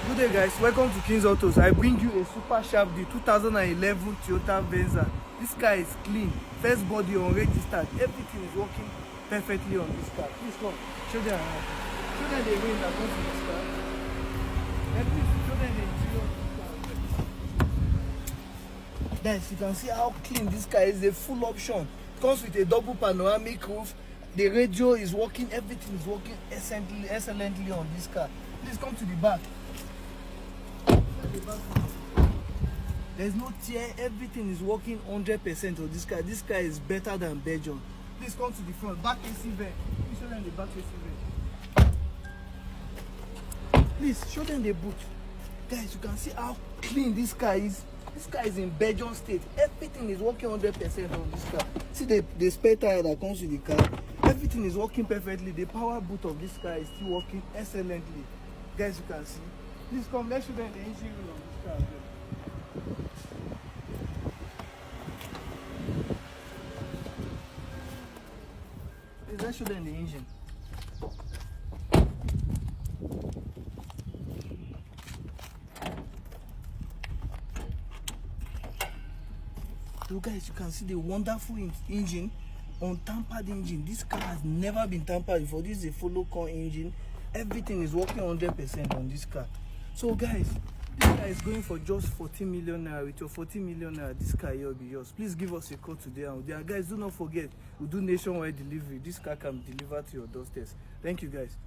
Good day guys, welcome to King's Autos. I bring you a super sharp deal, 2011 Toyota Venza. This car is clean, first body unregistered, everything is working perfectly on this car. Please come, show them around. Show them the range that comes with this car. And please show them the interior of this car. Guys, you can see how clean this car is, a full option. Comes with a double panoramic roof. The radio is working, everything is working excellently on this car. Please come to the back. There's no tear, everything is working 100% on this car. This car is better than Belgium. Please come to the front. Back AC vent. Please show them the back AC vent. Please show them the boot. Guys, you can see how clean this car is. This car is in Belgium state. Everything is working 100% on this car. See the spare tire that comes with the car. Everything is working perfectly. The power boot of this car is still working excellently. Guys, you can see. Please come, let's show them the engine room of this car. Please, let's show them the engine. So guys, you can see the wonderful engine, untampered engine. This car has never been tampered before. This is a follow core engine. Everything is working 100% on this car. So guys, this car is going for just 14 million naira. With your 14 million naira, this car here will be yours. Please give us a call today. And guys, do not forget, we do nationwide delivery. This car can be delivered to your doorsteps. Thank you guys.